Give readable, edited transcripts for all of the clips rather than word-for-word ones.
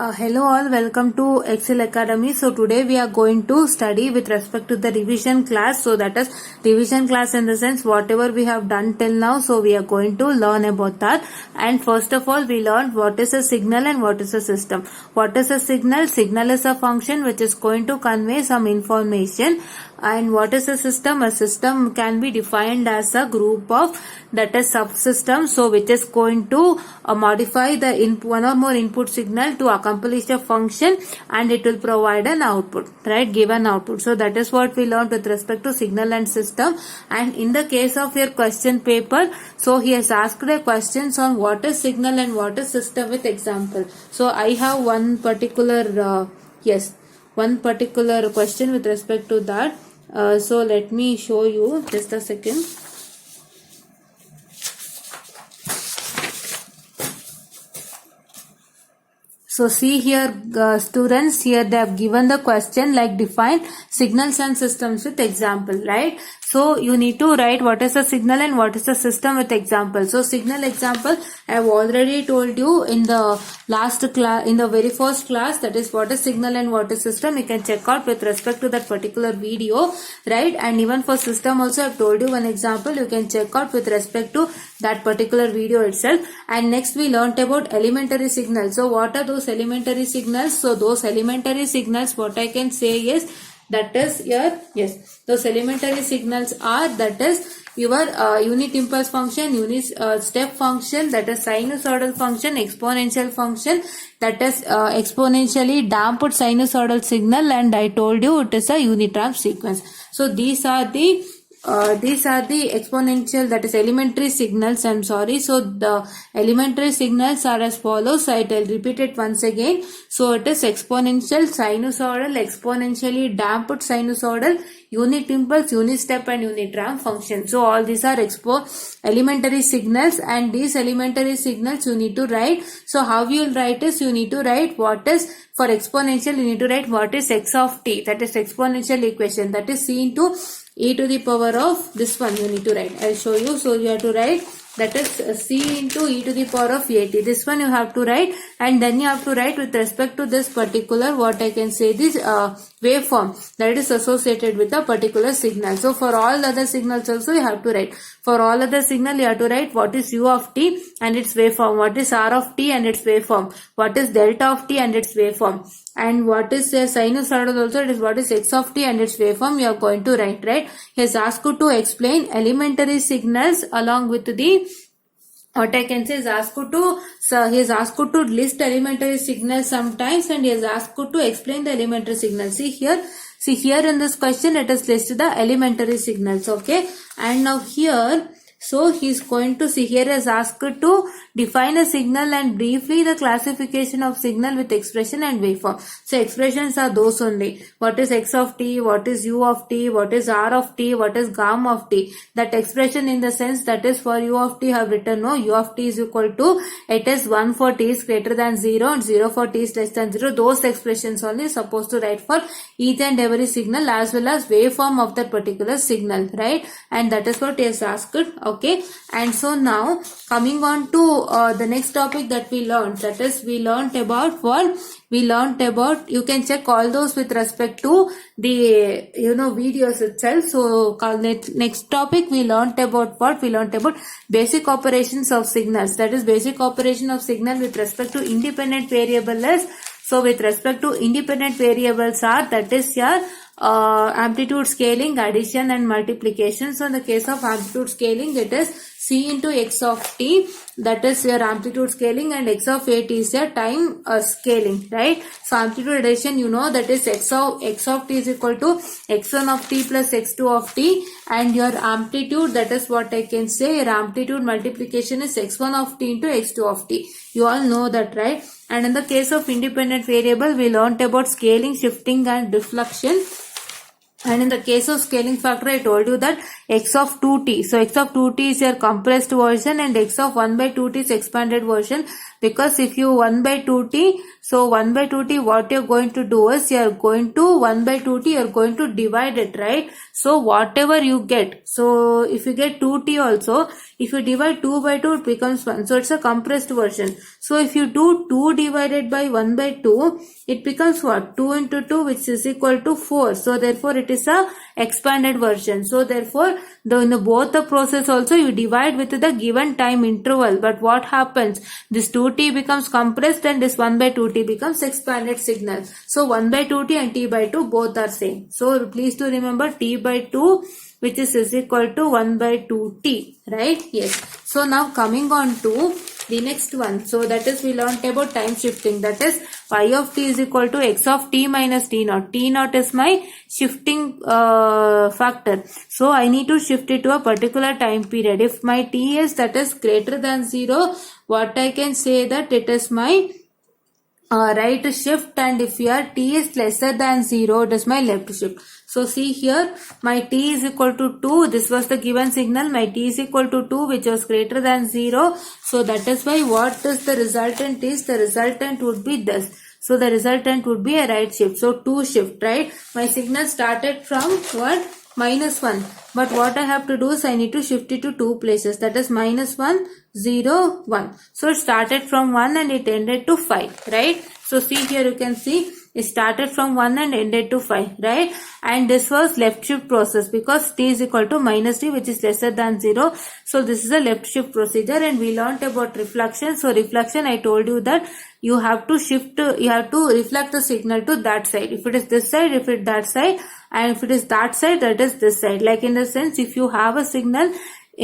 Hello all, welcome to Excel Academy. So today we are going to study with respect to the revision class. So that is revision class in the sense whatever we have done till now. So we are going to learn about that. And first of all we learned what is a signal and what is a system. What is a signal? Signal is a function which is going to convey some information. And what is a system? A system can be defined as a group of that is subsystems, so which is going to modify the one or more input signal to accomplish a function, and it will provide an output, right? Give an output. So that is what we learned with respect to signal and system. And in the case of your question paper, so he has asked the questions on what is signal and what is system with example. So I have one particular one particular question with respect to that. So let me show you, just a second. So see here, students, here they have given the question like define signals and systems with example, right? So you need to write what is a signal and what is a system with example. So signal example, I have already told you in the last class, in the very first class, that is what is signal and what is system. You can check out with respect to that particular video, right? And even for system also, I have told you one example. You can check out with respect to that particular video itself. And next we learnt about elementary signals. So what are those elementary signals? So those elementary signals, what I can say is, that is your, those elementary signals are, that is your unit impulse function, unit step function, that is sinusoidal function, exponential function, that is exponentially damped sinusoidal signal, and I told you it is a unit ramp sequence. So these are the exponential, that is elementary signals. I'm sorry. So the elementary signals are as follows. So I will repeat it once again. So it is exponential, sinusoidal, exponentially damped sinusoidal, unit impulse, unit step, and unit ramp function. So all these are elementary signals, and these elementary signals you need to write. So how you will write is, you need to write what is, for exponential you need to write what is x of t, that is exponential equation, that is c into e to the power of this one you need to write. I'll show you. So you have to write, that is c into e to the power of at. This one you have to write, and then you have to write with respect to this particular, what I can say, this waveform that is associated with a particular signal. So for all other signals also you have to write. For all other signal you have to write what is u of t and its waveform, what is r of t and its waveform, what is delta of t and its waveform, and what is sinusoidal also, it is what is x of t and its waveform you are going to write, right? He has asked you to explain elementary signals along with the, what I can say is, he has asked you to list elementary signals sometimes, and he has asked you to explain the elementary signals. See here in this question it is listed the elementary signals, okay? And now here, so he is going to see, here is asked to define a signal and briefly the classification of signal with expression and waveform. So expressions are those only. What is x of t, what is u of t, what is r of t, what is gamma of t. That expression in the sense, that is for u of t have written, no, u of t is equal to, it is 1 for t is greater than 0 and 0 for t is less than 0. Those expressions only supposed to write for each and every signal as well as waveform of that particular signal, right? And that is what he has asked. Okay, and so now coming on to the next topic that we learned, that is we learned about what? We learned about, you can check all those with respect to the videos itself. So next topic we learned about what? We learned about basic operations of signals, that is basic operation of signal with respect to independent variable is. So with respect to independent variables are, that is your amplitude scaling, addition and multiplication. So in the case of amplitude scaling, it is c into x of t, that is your amplitude scaling, and x of at is your time scaling, right? So amplitude addition, you know, that is x of t is equal to x1 of t plus x2 of t, and your amplitude, that is what I can say, your amplitude multiplication is x1 of t into x2 of t. You all know that, right? And in the case of independent variable, we learnt about scaling, shifting and reflection. And in the case of scaling factor, I told you that x of 2t. So x of 2t is your compressed version and x of 1 by 2t is expanded version. Because if you 1 by 2t, so 1 by 2t, what you're going to do is you're going to 1 by 2t, you're going to divide it, right? So whatever you get, so if you get 2t also, if you divide 2 by 2, it becomes 1. So it's a compressed version. So if you do 2 divided by 1 by 2, it becomes what? 2 into 2, which is equal to 4. So therefore it is a expanded version. So therefore in both the process also you divide with the given time interval. But what happens? This 2t becomes compressed and this 1 by 2t becomes expanded signal. So 1 by 2t and t by 2 both are same. So please to remember t by 2 which is equal to 1 by 2t, right? Yes. So now coming on to the next one. So that is we learnt about time shifting. That is y of t is equal to x of t minus t naught. T naught is my shifting factor. So I need to shift it to a particular time period. If my t is that is greater than 0, what I can say that it is my right shift, and if your t is lesser than 0, it is my left shift. So see here, my t is equal to 2. This was the given signal. My t is equal to 2, which was greater than 0. So that is why what is the resultant is? The resultant would be this. So the resultant would be a right shift. So 2 shift, right? My signal started from what? -1. But what I have to do is I need to shift it to 2 places. That is -1, 0, 1. So it started from 1 and it ended to 5, right? So see here you can see it started from 1 and ended to 5, right? And this was left shift process because t is equal to -t, which is lesser than 0. So this is a left shift procedure, and we learnt about reflection. So reflection, I told you that you have to shift, you have to reflect the signal to that side. If it is this side, if it is that side, and if it is that side, that is this side. Like in the sense, if you have a signal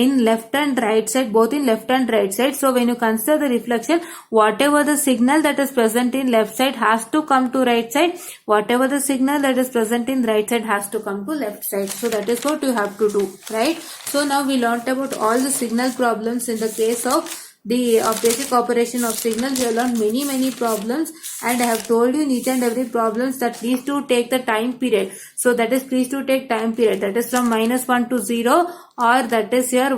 in left and right side, both in left and right side. So when you consider the reflection, whatever the signal that is present in left side has to come to right side. Whatever the signal that is present in right side has to come to left side. So that is what you have to do, right? So now we learnt about all the signal problems in the case of the basic operation of signals. We have learned many problems, and I have told you in each and every problems that please to take the time period. So that is please to take time period, that is from -1 to 0, or that is here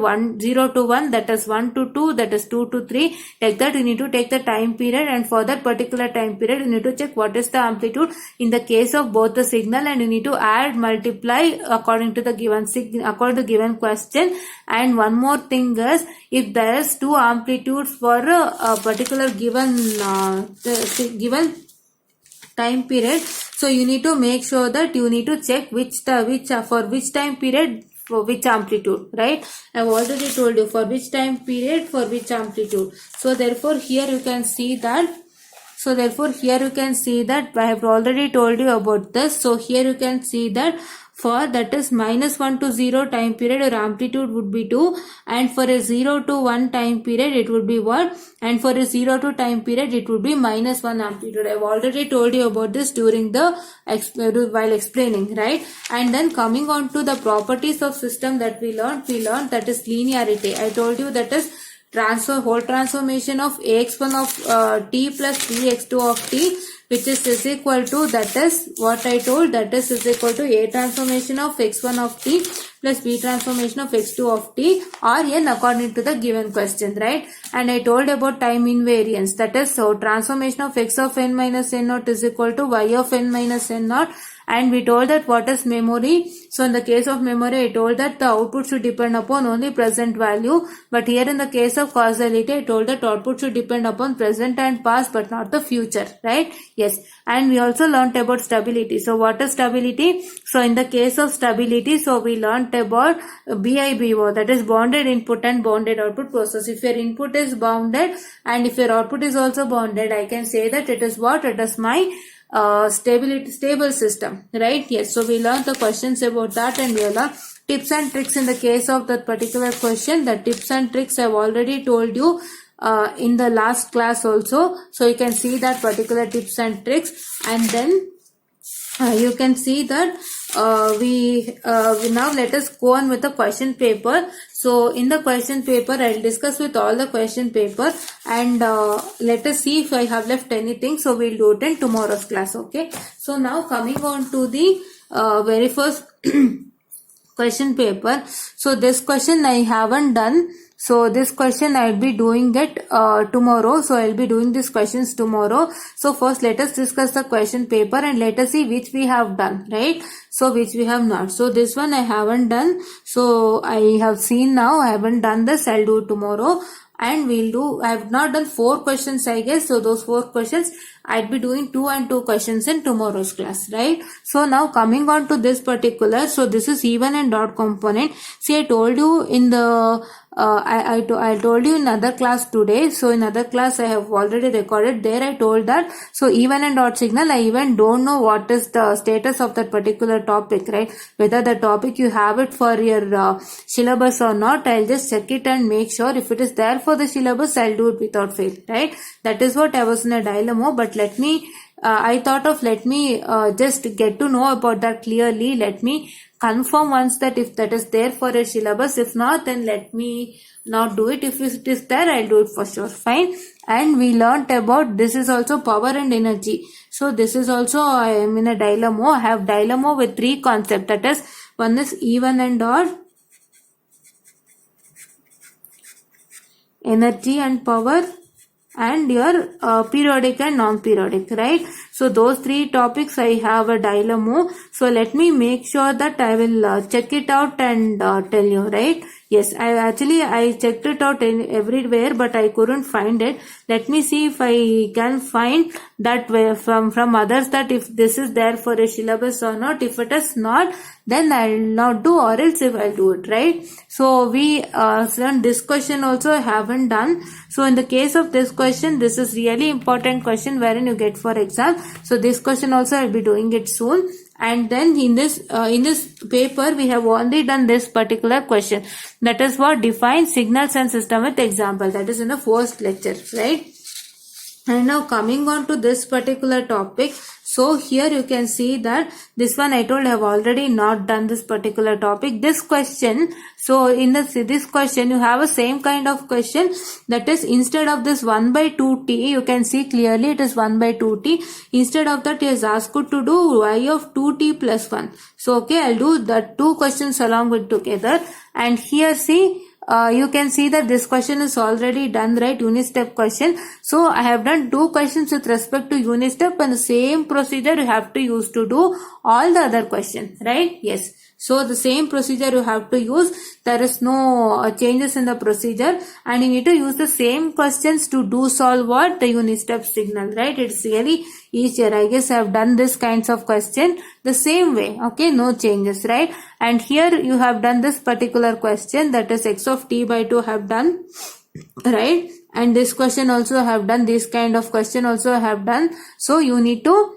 0 to 1, that is 1 to 2, that is 2 to 3. Like that you need to take the time period, and for that particular time period you need to check what is the amplitude in the case of both the signal, and you need to add, multiply according to the given according to the given question. And one more thing is, if there is two amplitudes for a particular given given time period, so you need to make sure that you need to check for which time period for which amplitude, right? I have already told you for which time period for which amplitude. So therefore here you can see that I have already told you about this. So here you can see that for that is -1 to 0 time period, your amplitude would be 2, and for a 0 to 1 time period it would be 1, and for a 0 to time period it would be -1 amplitude. I have already told you about this during the while explaining, right? And then coming on to the properties of system that we learned that is linearity. I told you that is whole transformation of ax1 of t plus bx2 of t, which is equal to, that is what I told, that is equal to a transformation of x1 of t plus b transformation of x2 of t, or n according to the given question, right? And I told about time invariance, that is so transformation of x of n minus n naught is equal to y of n minus n naught. And we told that what is memory. So in the case of memory, I told that the output should depend upon only present value. But here in the case of causality, I told that output should depend upon present and past, but not the future, right? Yes. And we also learnt about stability. So what is stability? So in the case of stability, so we learnt about BIBO, that is bounded input and bounded output process. If your input is bounded and if your output is also bounded, I can say that it is what? It is my stable system, right? Yes. So we learned the questions about that, and we learned tips and tricks in the case of that particular question. The tips and tricks I've already told you in the last class also. So you can see that particular tips and tricks, and then you can see that we now let us go on with the question paper. So in the question paper, I'll discuss with all the question paper, and let us see if I have left anything. So we'll do it in tomorrow's class. Okay. So now coming on to the very first question paper. So this question I haven't done. So this question I'll be doing it tomorrow. So I'll be doing these questions tomorrow. So first let us discuss the question paper and let us see which we have done, right? So which we have not. So this one I haven't done. So I have seen now. I haven't done this. I'll do it tomorrow. and I have not done 4 questions, I guess. So those 4 questions I'd be doing 2 and 2 questions in tomorrow's class, right? So now coming on to this particular, so this is even and odd component. See, I told you in the I told you in other class today. So in other class I have already recorded. There I told that, so even and odd signal, I even don't know what is the status of that particular topic, right? Whether the topic you have it for your syllabus or not, I'll just check it and make sure if it is there for the syllabus, I'll do it without fail, right? That is what I was in a dilemma, but let me just get to know about that clearly. Let me confirm once that if that is there for a syllabus. If not, then let me not do it. If it is there, I'll do it for sure. Fine. And we learnt about, this is also power and energy. So this is also, I am in a dilemma. I have dilemma with 3 concepts. That is, one is even and odd, energy and power, and your periodic and non-periodic, right? So those 3 topics I have a dilemma. So let me make sure that I will check it out and tell you, right? Yes, I checked it out everywhere, but I couldn't find it. Let me see if I can find that way from others, that if this is there for a syllabus or not. If it is not, then I'll not do, or else if I'll do it, right? So we learned this question also I haven't done. So in the case of this question, this is really important question wherein you get for exam. So this question also I'll be doing it soon. And then in this paper we have only done this particular question, that is what define signals and system with example. That is in the first lecture, right? And now coming on to this particular topic, so here you can see that this one I told I have already not done this particular topic. This question, so in this question you have a same kind of question, that is instead of this 1 by 2t, you can see clearly it is 1 by 2t. Instead of that, he has asked to do y of 2t plus 1. So okay, I'll do the 2 questions along with together. And here see, you can see that this question is already done, right? Unit step question. So I have done 2 questions with respect to unit step, and the same procedure you have to use to do all the other questions, right? Yes. So the same procedure you have to use. There is no changes in the procedure, and you need to use the same questions to do solve what? The unit step signal, right? It's really easier. I guess I have done this kinds of question the same way. Okay, no changes, right? And here you have done this particular question, that is x of t by 2 have done, right? And this question also have done, this kind of question also have done. So you need to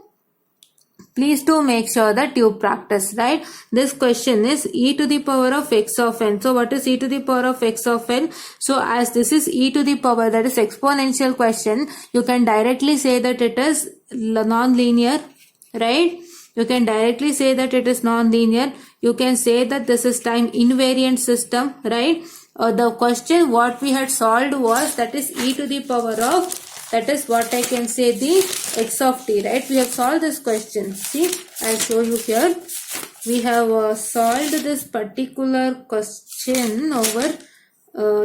please do make sure that you practice, right? This question is e to the power of x of n. So what is e to the power of x of n? So as this is e to the power, that is exponential question, you can directly say that it is non-linear, right? You can directly say that it is non-linear. You can say that this is time invariant system, right? The question what we had solved was, that is e to the power of, that is what I can say, the x of t, right? We have solved this question. See, I'll show you here. We have solved this particular question over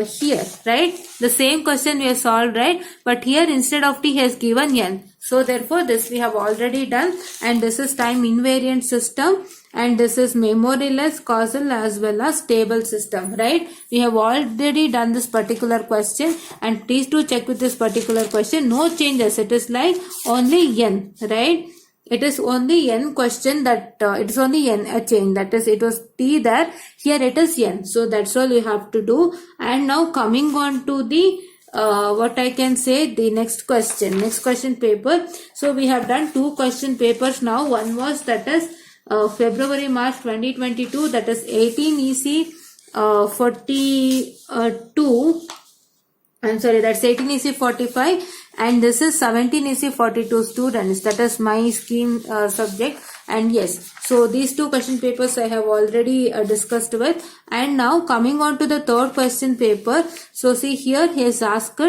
here, right? The same question we have solved, right? But here instead of t he has given n. So therefore this we have already done, and this is time invariant system, and this is memoryless, causal as well as stable system, right? We have already done this particular question, and please do check with this particular question. No changes. It is like only n, right? It is only n question, that it is only n a change, that is it was t there, here it is n. So that's all you have to do. And now coming on to the what I can say, the next question paper. So we have done 2 question papers now. One was, that is February March 2022, that is 18 EC 42. I'm sorry, that's 18 EC 45, and this is 17 EC 42 students. That is my scheme subject. And yes, so these 2 question papers I have already discussed with. And now coming on to the 3rd question paper. So see here, he has asked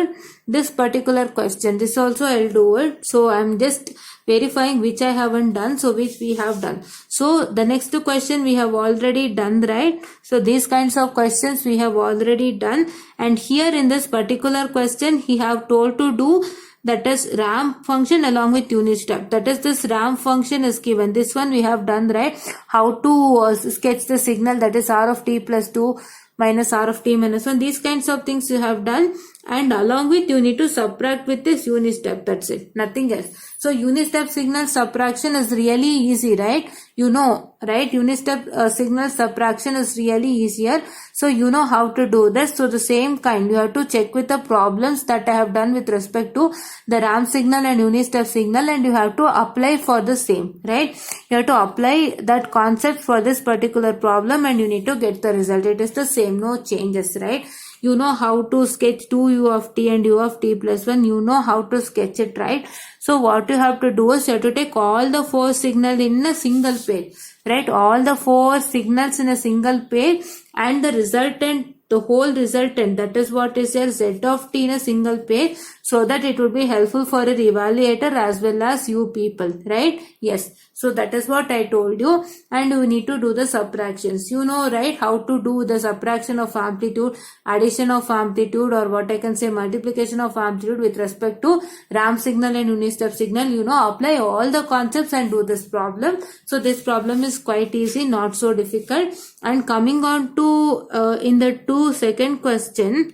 this particular question. This also I'll do it. So I'm just verifying which I haven't done, so which we have done. So the next question we have already done, right? So these kinds of questions we have already done. And here in this particular question, he have told to do, that is ramp function along with unit step. That is, this ramp function is given. This one we have done, right? How to sketch the signal, that is r of t plus 2 minus r of t minus 1. These kinds of things you have done. and along with you need to subtract with this unit step. That's it, nothing else. So unit step signal subtraction is really easy, right? You know, right? Unit step signal subtraction is really easier. So you know how to do this. So the same kind, you have to check with the problems that I have done with respect to the ramp signal and unit step signal, and you have to apply for the same, right? You have to apply that concept for this particular problem and you need to get the result. It is the same, no changes, right? You know how to sketch 2u of t and u of t plus 1. You know how to sketch it, right? So what you have to do is you have to take all the 4 signals in a single pair, right? All the 4 signals in a single pair and the resultant, the whole resultant, that is what is your z of t in a single pair, so that it would be helpful for an evaluator as well as you people, right? Yes. So that is what I told you, and you need to do the subtractions. You know, right, how to do the subtraction of amplitude, addition of amplitude, or what I can say multiplication of amplitude with respect to ramp signal and unit step signal. You know, apply all the concepts and do this problem. So this problem is quite easy, not so difficult. And coming on to in the second question.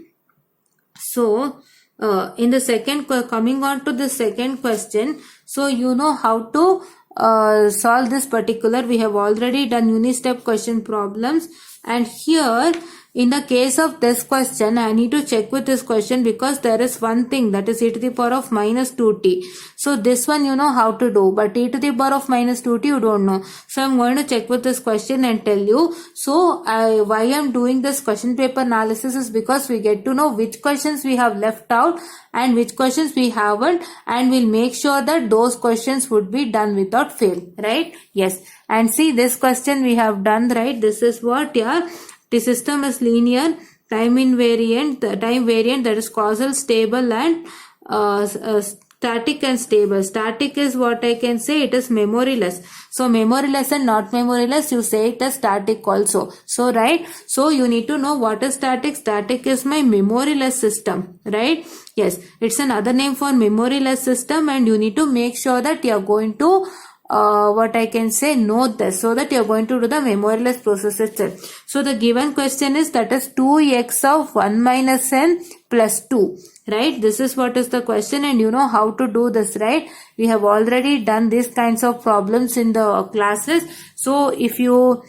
So in the second, coming on to the second question, so you know how to solve this particular. We have already done unit step question problems, and here in the case of this question, I need to check with this question because there is one thing, that is e to the power of minus 2t. So this one you know how to do, but e to the power of minus 2t you don't know. So I'm going to check with this question and tell you. So why I'm doing this question paper analysis is because we get to know which questions we have left out and which questions we haven't, and we'll make sure that those questions would be done without fail, right? Yes. And see, this question we have done, right? This is what, yeah, the system is linear, time invariant, time variant, that is causal, stable, and static and stable. Static is what I can say, it is memoryless. So memoryless and not memoryless, you say it as static also. So right, so you need to know what is static. Static is my memoryless system, right? Yes, it's another name for memoryless system, and you need to make sure that you are going to what I can say, note this, so that you are going to do the memoryless process itself. So the given question is, that is 2x of 1 minus n plus 2, right? This is what is the question, and you know how to do this, right? We have already done these kinds of problems in the classes. So if you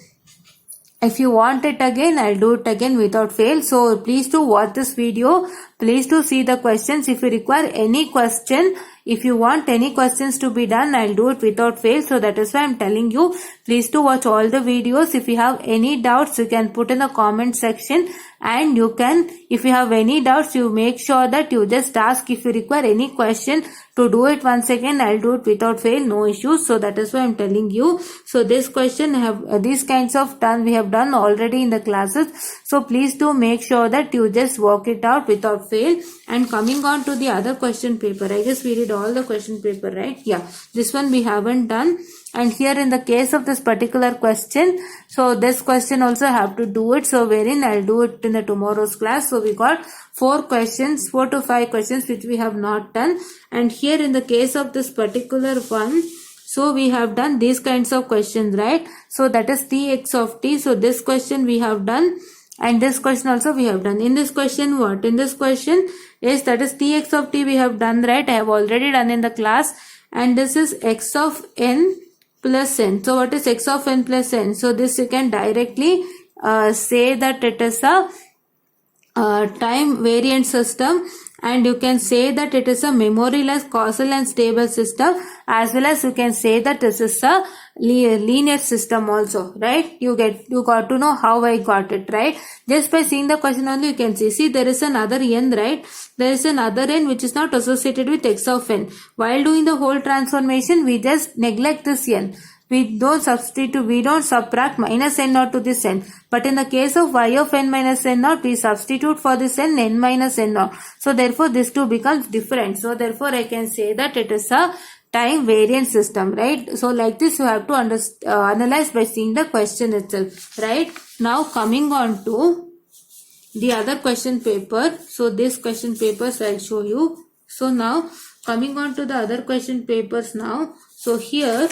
want it again, I'll do it again without fail. So please do watch this video. Please do see the questions. If you require any question, if you want any questions to be done, I'll do it without fail. So that is why I'm telling you, please do watch all the videos. If you have any doubts, you can put in the comment section, and you can, if you have any doubts, you make sure that you just ask. If you require any question to do it once again, I'll do it without fail, no issues. So that is why I'm telling you. So this question have these kinds of done, we have done already in the classes. So please do make sure that you just work it out without fail. And coming on to the other question paper, I guess we did all the question paper, right? Yeah, this one we haven't done. And here in the case of this particular question, so this question also have to do it. So wherein I'll do it in the tomorrow's class. So we got 4 questions, 4 to 5 questions which we have not done. And here in the case of this particular one, so we have done these kinds of questions, right? So that is tx of t. So this question we have done, and this question also we have done. In this question, what? In this question is, that is tx of t we have done, right? I have already done in the class. And this is x of n plus n. So what is x of n plus n? So this you can directly say that it is a time variant system, and you can say that it is a memoryless, causal, and stable system, as well as you can say that this is a linear system also, right? You got to know how I got it, right? Just by seeing the question only you can see there is another n, right? There is another n which is not associated with x of n. While doing the whole transformation, we just neglect this n. We don't substitute, we don't subtract minus n naught to this n. But in the case of y of n minus n naught, we substitute for this n minus n naught. So therefore this two becomes different. So therefore I can say that it is a time variant system, right? So like this you have to analyze by seeing the question itself, right? Now coming on to the other question paper. So this question papers I'll show you. So now coming on to the other question papers now. So here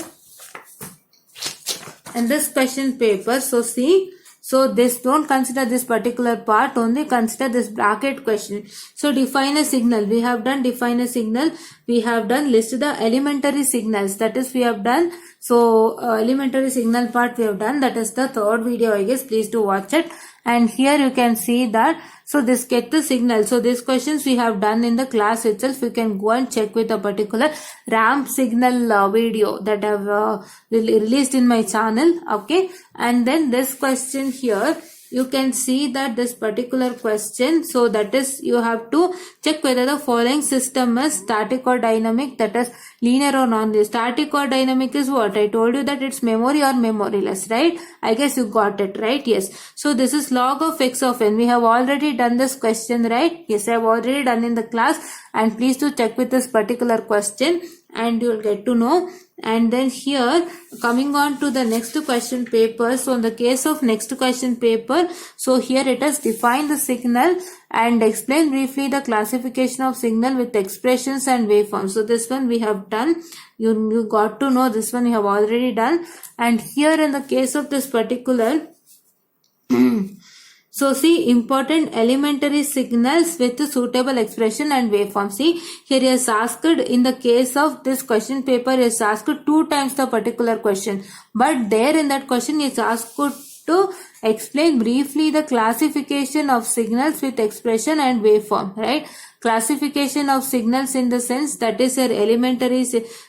in this question paper, so see, So this, don't consider this particular part, only consider this bracket question. So define a signal. We have done define a signal. We have done list the elementary signals. That is we have done. So elementary signal part we have done. That is the third video, I guess. Please do watch it. And here you can see that, so this get the signal. So these questions we have done in the class itself. You can go and check with a particular ramp signal video that I have released in my channel. Okay. And then this question here, you can see that this particular question, so that is you have to check whether the following system is static or dynamic, that is linear or non-linear. Static or dynamic is what? I told you that it's memory or memoryless, right? I guess you got it, right? Yes. So this is log of x of n. We have already done this question, right? Yes, I have already done in the class, and please do check with this particular question and you'll get to know. And then here, coming on to the next question paper. So in the case of next question paper, so here it has defined the signal and explain briefly the classification of signal with expressions and waveforms. So this one we have done. You got to know this one you have already done. And here in the case of this particular so see, important elementary signals with suitable expression and waveform. See, here is asked, in the case of this question paper is asked 2 times the particular question. But there in that question is asked to explain briefly the classification of signals with expression and waveform, right? Classification of signals in the sense that is your elementary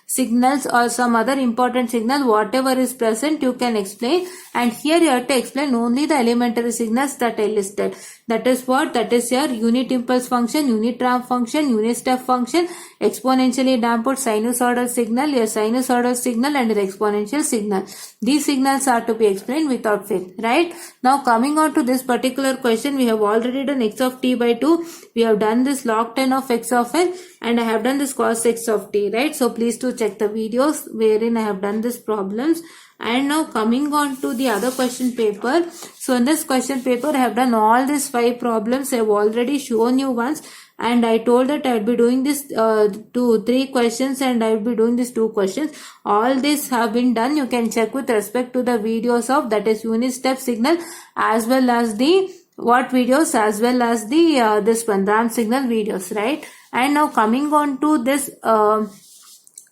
signals or some other important signal, whatever is present you can explain, and here you have to explain only the elementary signals that I listed. That is what? That is your unit impulse function, unit ramp function, unit step function, exponentially damped sinusoidal signal, your sinusoidal signal and your exponential signal. These signals are to be explained without fail, right? Now coming on to this particular question, we have already done x of t by 2. We have done this log 10 of x of n, and I have done this cos x of t, right? So please do check the videos wherein I have done this problems. And now coming on to the other question paper. So in this question paper, I have done all these 5 problems. I have already shown you once, and I told that I would be doing this 3 questions and I will be doing these 2 questions. All this have been done. You can check with respect to the videos of, that is unit step signal, as well as the what videos, as well as the this one ramp signal videos, right? And now coming on to this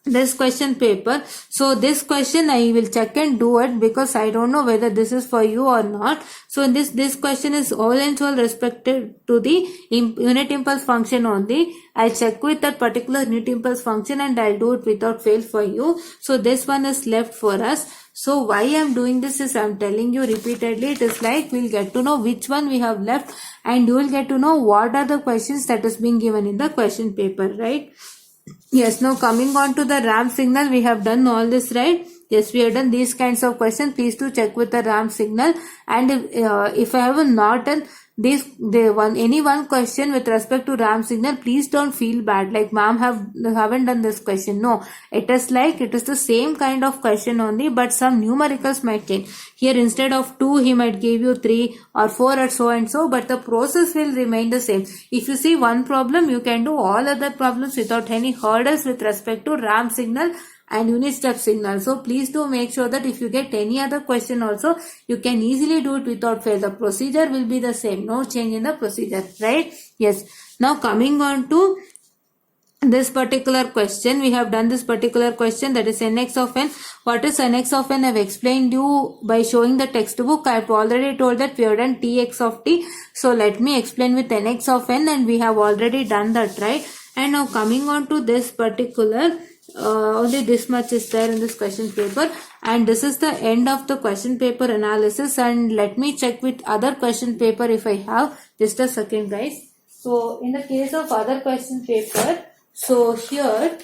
this question paper. So this question I will check and do it, because I don't know whether this is for you or not. So in this question is all and all respected to the unit impulse function only. I'll check with that particular unit impulse function and I'll do it without fail for you. So this one is left for us. So why I'm doing this is I'm telling you repeatedly, it is like we'll get to know which one we have left, and you will get to know what are the questions that is being given in the question paper, right? Yes, now coming on to the ramp signal, we have done all this, right? Yes, we have done these kinds of questions. Please do check with the ramp signal. And if I have not done any one question with respect to ramp signal, please don't feel bad like ma'am haven't done this question. No, it is like it is the same kind of question only, but some numericals might change. Here instead of 2 he might give you 3 or 4 or so and so, but the process will remain the same. If you see one problem, you can do all other problems without any hurdles with respect to ramp signal and unit step signal. So please do make sure that if you get any other question also, you can easily do it without fail. The procedure will be the same, no change in the procedure, right? Yes. Now coming on to this particular question, we have done this particular question, that is nx of n. What is nx of n? I have explained you by showing the textbook. I have already told that we have done tx of t. So let me explain with nx of n, and we have already done that, right? And now coming on to this particular only this much is there in this question paper, and this is the end of the question paper analysis. And let me check with other question paper if I have. Just a second, guys. So in the case of other question paper, so here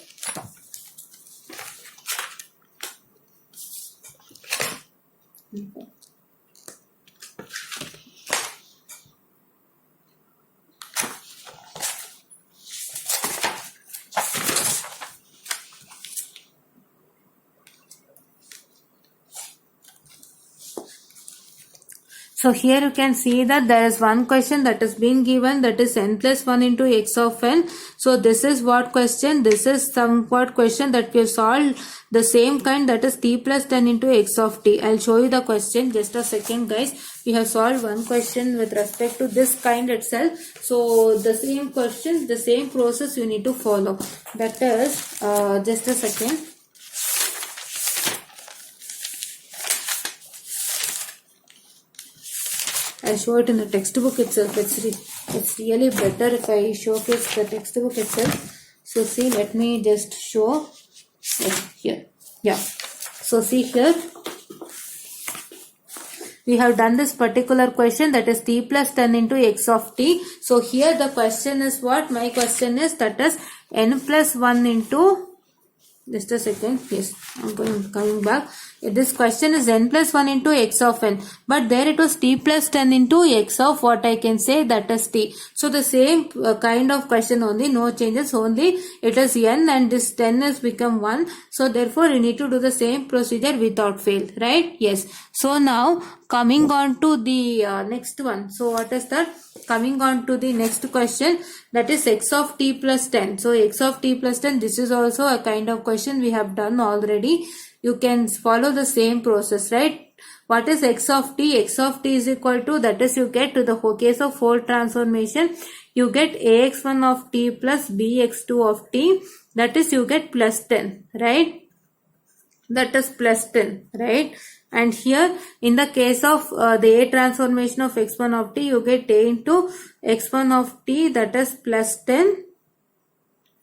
So here you can see that there is one question that is being given, that is n plus 1 into x of n. So this is what question? This is somewhat question that we have solved the same kind, that is t plus 10 into x of t. I'll show you the question, just a second guys. We have solved one question with respect to this kind itself. So the same question, the same process you need to follow. That is, just a second. I'll show it in the textbook itself. It's really better if I showcase the textbook itself. So see, let me just show here. Yeah. So see here. We have done this particular question, that is t plus 10 into x of t. So here the question is what? My question is, that is n plus 1 into, just a second, yes, I'm coming back. This question is n plus 1 into x of n, but there it was t plus 10 into x of what I can say, that is t. So the same kind of question only, no changes, only it is n and this 10 has become 1. So therefore you need to do the same procedure without fail, right? Yes. So now coming on to the next one. So what is that? Coming on to the next question, that is x of t plus 10. So x of t plus 10, this is also a kind of question we have done already. You can follow the same process, right? What is x of t? X of t is equal to, that is you get to the whole case of fold transformation, you get ax1 of t plus bx2 of t, that is you get plus 10, right? That is plus 10, right? And here in the case of the A transformation of x1 of t, you get A into x1 of t, that is plus 10,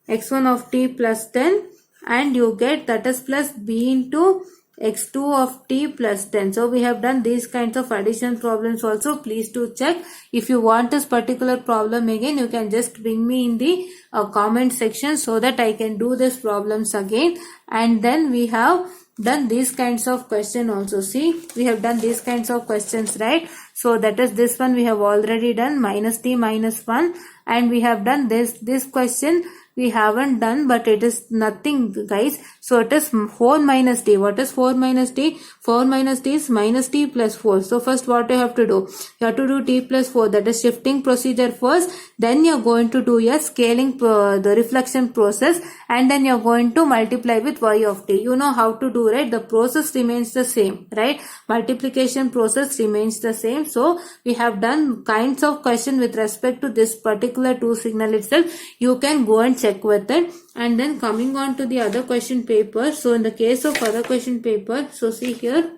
x1 of t plus 10, and you get, that is plus b into x2 of t plus 10. So we have done these kinds of addition problems also. Please do check. If you want this particular problem again, you can just bring me in the comment section so that I can do these problems again. And then we have done these kinds of question also. See, we have done these kinds of questions, right? So that is this one we have already done, minus t minus 1, and we have done this question we haven't done, but it is nothing guys. So it is 4 minus t. What is 4 minus t? 4 minus t is minus t plus 4. So first what you have to do? You have to do t plus 4, that is shifting procedure first. Then you are going to do a scaling, the reflection process, and then you are going to multiply with y of t. You know how to do, right? The process remains the same, right? Multiplication process remains the same. So we have done kinds of question with respect to this particular 2 signal itself. You can go and check with it. And then coming on to the other question paper. So in the case of other question paper, so see here.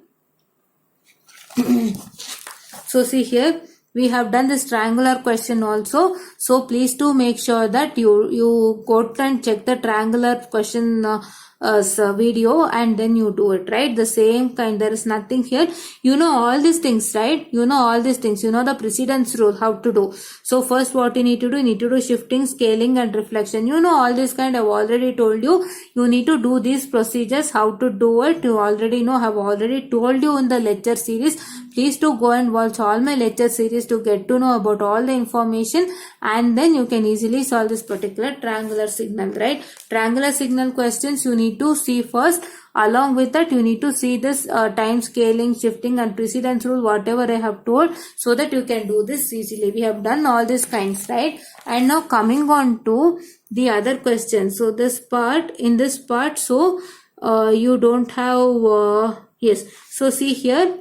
So see here, we have done this triangular question also. So please do make sure that you go and check the triangular question video, and then you do it, right? The same kind, there is nothing here. You know all these things, right? You know all these things. You know the precedence rule, how to do. So first what you need to do, you need to do shifting, scaling and reflection. You know all this kind, I've already told you. You need to do these procedures, how to do it. You already know, I've already told you in the lecture series. Please do go and watch all my lecture series to get to know about all the information, and then you can easily solve this particular triangular signal, right? Triangular signal questions you need to see first. Along with that, you need to see this time scaling, shifting and precedence rule, whatever I have told, so that you can do this easily. We have done all these kinds, right? And now coming on to the other questions. So this part, in this part, so you don't have, yes. So see here.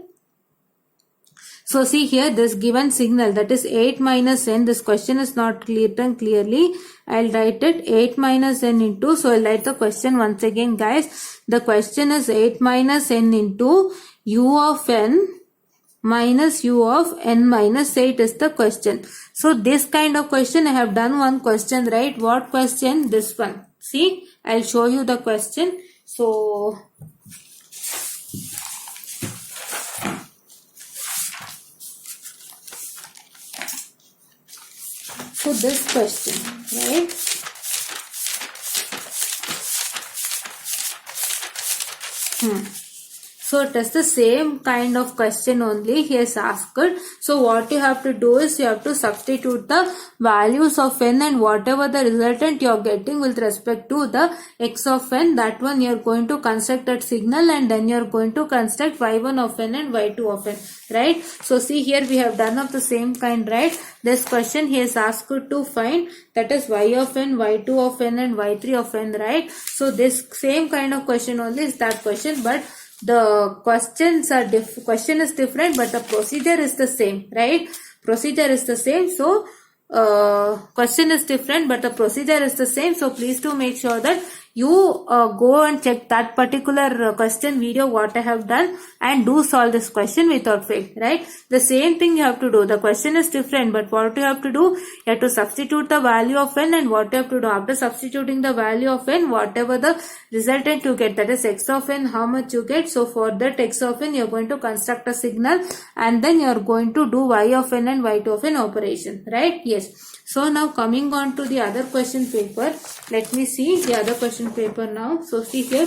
So see here, this given signal, that is 8 minus n. This question is not written clearly. I'll write it 8 minus n into. So I'll write the question once again, guys. The question is 8 minus n into u of n minus u of n minus 8 is the question. So this kind of question, I have done one question, right? What question? This one. See, I'll show you the question. So this question, right? So it is the same kind of question only he has asked. So what you have to do is you have to substitute the values of n, and whatever the resultant you are getting with respect to the x of n, that one you are going to construct that signal, and then you are going to construct y1 of n and y2 of n, right? So see here we have done of the same kind, right? This question he has asked to find that is y of n, y2 of n and y3 of n, right? So this same kind of question only is that question, but the questions are question is different, but the procedure is the same, right? Procedure is the same. So question is different, but the procedure is the same. So please do make sure that you go and check that particular question video what I have done, and do solve this question without fail, right? The same thing you have to do. The question is different, but what you have to do, you have to substitute the value of n, and what you have to do after substituting the value of n, whatever the resultant you get, that is x of n, how much you get. So for that x of n, you are going to construct a signal, and then you are going to do y of n and y2 of n operation, right? Yes. So now coming on to the other question paper, let me see the other question paper now. So see here,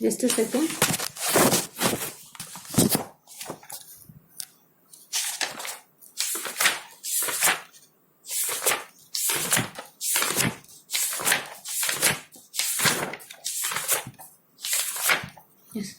just a second. Yes.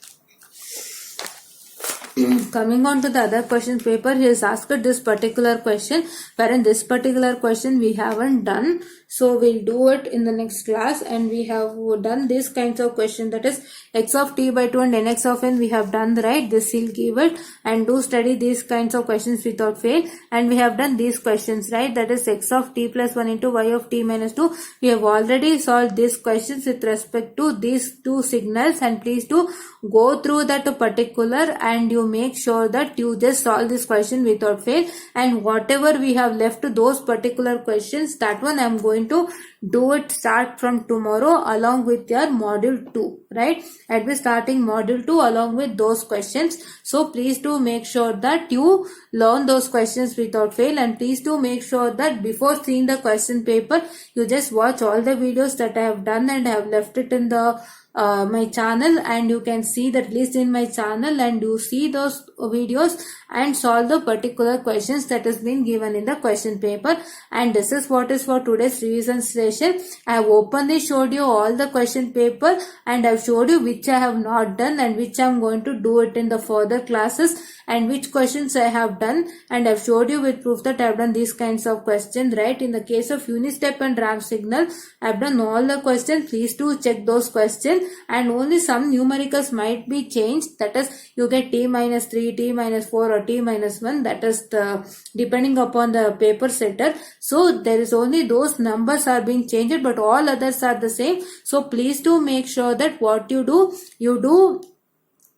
Coming on to the other question paper, he has asked this particular question, where in this particular question we haven't done. So we'll do it in the next class, and we have done these kinds of question, that is x of t by 2 and nx of n we have done, right? This will give it, and do study these kinds of questions without fail. And we have done these questions, right? That is x of t plus 1 into y of t minus 2. We have already solved these questions with respect to these two signals, and please do go through that particular, and you make sure that you just solve this question without fail. And whatever we have left to those particular questions, that one I am going to do it start from tomorrow along with your module 2, right? I'll be starting module 2 along with those questions. So please do make sure that you learn those questions without fail, and please do make sure that before seeing the question paper, you just watch all the videos that I have done, and I have left it in the my channel, and you can see that list in my channel, and you see those videos and solve the particular questions that has been given in the question paper. And this is what is for today's revision session. I have openly showed you all the question paper, and I have showed you which I have not done and which I am going to do it in the further classes, and which questions I have done, and I have showed you with proof that I have done these kinds of questions, right? In the case of unit step and ramp signal, I have done all the questions. Please do check those questions, and only some numericals might be changed, that is you get t minus 3, t minus 4 or t minus 1, that is the depending upon the paper setter. So there is only those numbers are being changed, but all others are the same. So please do make sure that what you do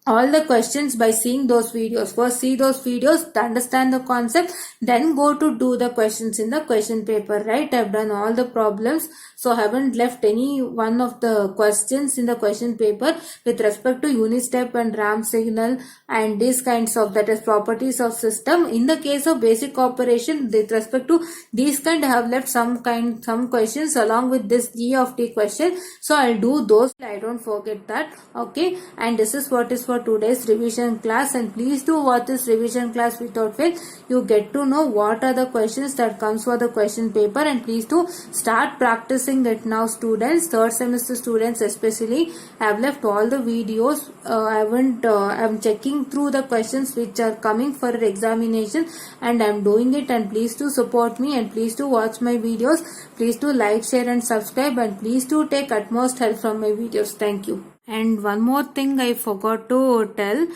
all the questions by seeing those videos. First see those videos to understand the concept, then go to do the questions in the question paper, right? I've done all the problems, so I haven't left any one of the questions in the question paper with respect to unit step and ramp signal and these kinds of, that is properties of system. In the case of basic operation, with respect to these kind, I have left some questions along with this g of t question, so I'll do those. I don't forget that, okay? And this is what is for today's revision class, and please do watch this revision class without fail. You get to know what are the questions that comes for the question paper, and please do start practicing it now, students, third semester students especially. I have left all the videos. I'm checking through the questions which are coming for examination, and I'm doing it, and please do support me, and please do watch my videos. Please do like, share and subscribe, and please do take utmost help from my videos. Thank you. And one more thing I forgot to tell,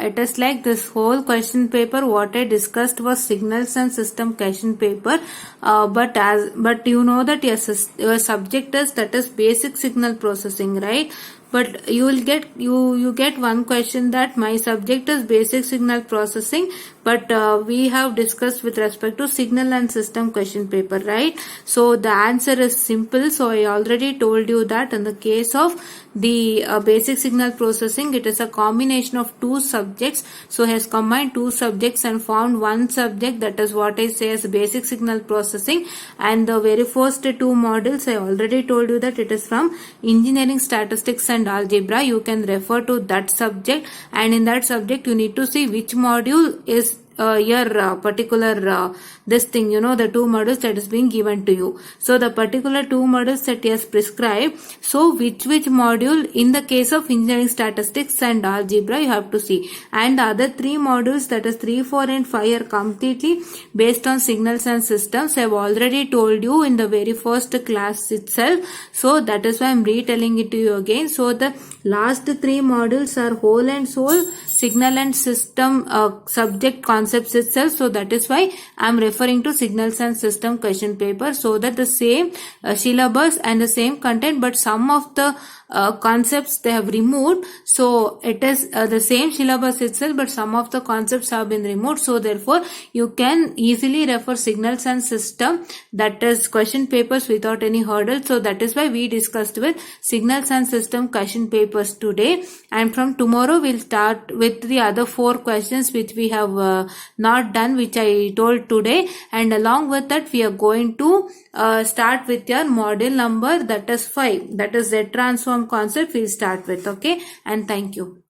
it is like this whole question paper what I discussed was signals and system question paper, but you know that your subject is, that is basic signal processing, right? But you will get you get one question that my subject is basic signal processing, but we have discussed with respect to signal and system question paper, right? So the answer is simple. So I already told you that in the case of the basic signal processing, it is a combination of two subjects. So has combined two subjects and found one subject, that is what I say as basic signal processing. And the very first two modules, I already told you that it is from engineering statistics and algebra. You can refer to that subject, and in that subject you need to see which module is your particular this thing, the two modules that is being given to you. So the particular two modules that he has prescribed, so which module in the case of engineering statistics and algebra you have to see, and the other three modules, that is 3, 4 and 5 are completely based on signals and systems. I have already told you in the very first class itself, so that is why I am retelling it to you again. So the last three modules are whole and soul signal and system subject concepts itself. So that is why I am referring to signals and system question paper, so that the same syllabus and the same content, but some of the concepts they have removed. So it is the same syllabus itself, but some of the concepts have been removed. So therefore you can easily refer signals and system, that is question papers, without any hurdle. So that is why we discussed with signals and system question papers today, and from tomorrow we'll start with the other 4 questions which we have not done, which I told today, and along with that we are going to start with your module number, that is 5, that is Z transform concept we'll start with. Okay, and thank you.